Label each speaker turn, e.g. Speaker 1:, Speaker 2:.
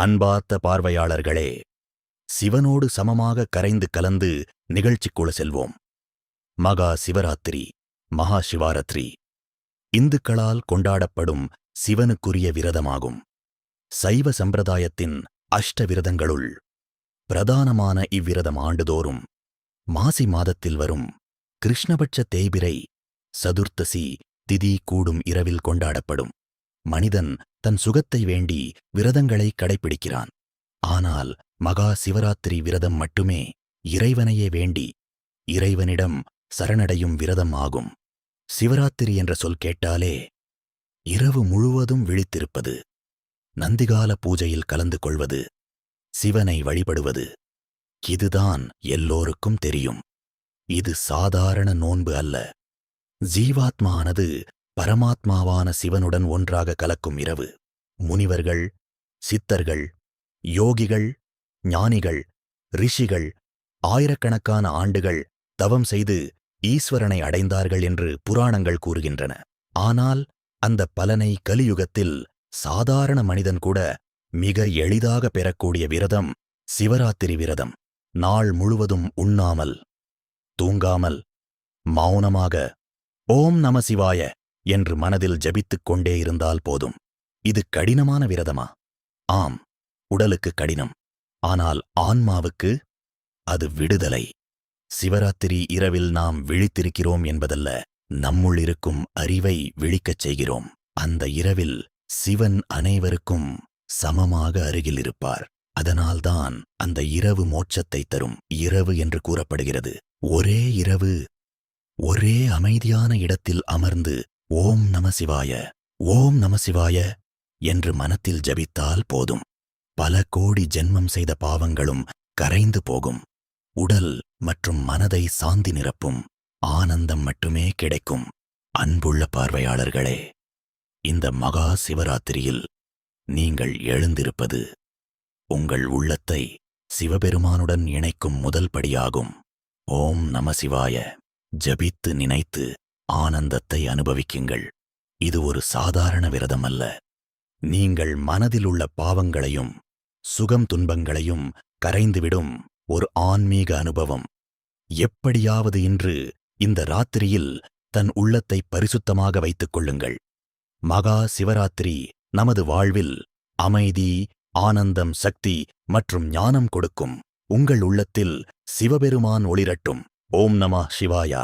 Speaker 1: அன்பார்த்த பார்வையாளர்களே, சிவனோடு சமமாக கரைந்து கலந்து நிகழ்ச்சிக்குள்ள செல்வோம். மகா சிவராத்திரி, மகா சிவாராத்திரி இந்துக்களால் கொண்டாடப்படும் சிவனுக்குரிய விரதமாகும். சைவ சம்பிரதாயத்தின் அஷ்ட விரதங்களுள் பிரதானமான இவ்விரதம் ஆண்டுதோறும் மாசி மாதத்தில் வரும் கிருஷ்ணபட்ச தேய்பிரை சதுர்த்தசி திதி கூடும் இரவில் கொண்டாடப்படும். மனிதன் தன் சுகத்தை வேண்டி விரதங்களை கடைப்பிடிக்கிறான். ஆனால் மகா சிவராத்திரி விரதம் மட்டுமே இறைவனையே வேண்டி இறைவனிடம் சரணடையும் விரதம் ஆகும். சிவராத்திரி என்ற சொல் கேட்டாலே இரவு முழுவதும் விழித்திருப்பது, நந்திகால பூஜையில் கலந்து கொள்வது, சிவனை வழிபடுவது, இதுதான் எல்லோருக்கும் தெரியும். இது சாதாரண நோன்பு அல்ல. ஜீவாத்மானது பரமாத்மாவான சிவனுடன் ஒன்றாக கலக்கும் இரவு. முனிவர்கள், சித்தர்கள், யோகிகள், ஞானிகள், ரிஷிகள் ஆயிரக்கணக்கான ஆண்டுகள் தவம் செய்து ஈஸ்வரனை அடைந்தார்கள் என்று புராணங்கள் கூறுகின்றன. ஆனால் அந்த பலனை கலியுகத்தில் சாதாரண மனிதன் கூட மிக எளிதாக பெறக்கூடிய விரதம் சிவராத்திரி விரதம். நாள் முழுவதும் உண்ணாமல், தூங்காமல், மௌனமாக ஓம் நம சிவாய என்று மனதில் ஜபித்துக் கொண்டே இருந்தால் போதும். இது கடினமான விரதமா? ஆம், உடலுக்கு கடினம். ஆனால் ஆன்மாவுக்கு அது விடுதலை. சிவராத்திரி இரவில் நாம் விழித்திருக்கிறோம் என்பதல்ல, நம்முள் இருக்கும் அறிவை விழிக்கச் செய்கிறோம். அந்த இரவில் சிவன் அனைவருக்கும் சமமாக அருகில் இருப்பார். அதனால்தான் அந்த இரவு மோட்சத்தை தரும் இரவு என்று கூறப்படுகிறது. ஒரே இரவு ஒரே அமைதியான இடத்தில் அமர்ந்து ஓம் நம சிவாய, ஓம் நம சிவாய என்று மனத்தில் ஜபித்தால் போதும். பல கோடி ஜென்மம் செய்த பாவங்களும் கரைந்து போகும். உடல் மற்றும் மனதை சாந்தி நிரப்பும் ஆனந்தம் மட்டுமே கிடைக்கும். அன்புள்ள பார்வையாளர்களே, இந்த மகா சிவராத்திரியில் நீங்கள் எழுந்திருப்பது உங்கள் உள்ளத்தை சிவபெருமானுடன் இணைக்கும் முதல் படியாகும். ஓம் நம சிவாய ஜபித்து நினைத்து ஆனந்தத்தை அனுபவிக்குங்கள். இது ஒரு சாதாரண விரதம் அல்ல. நீங்கள் மனதில் உள்ள பாவங்களையும் சுகம் துன்பங்களையும் கரைந்துவிடும் ஒரு ஆன்மீக அனுபவம். எப்படியாவது இன்று இந்த ராத்திரியில் தன் உள்ளத்தை பரிசுத்தமாக வைத்துக் கொள்ளுங்கள். மகா சிவராத்திரி நமது வாழ்வில் அமைதி, ஆனந்தம், சக்தி மற்றும் ஞானம் கொடுக்கும். உங்கள் உள்ளத்தில் சிவபெருமான் ஒளிரட்டும். ஓம் நம சிவாயா.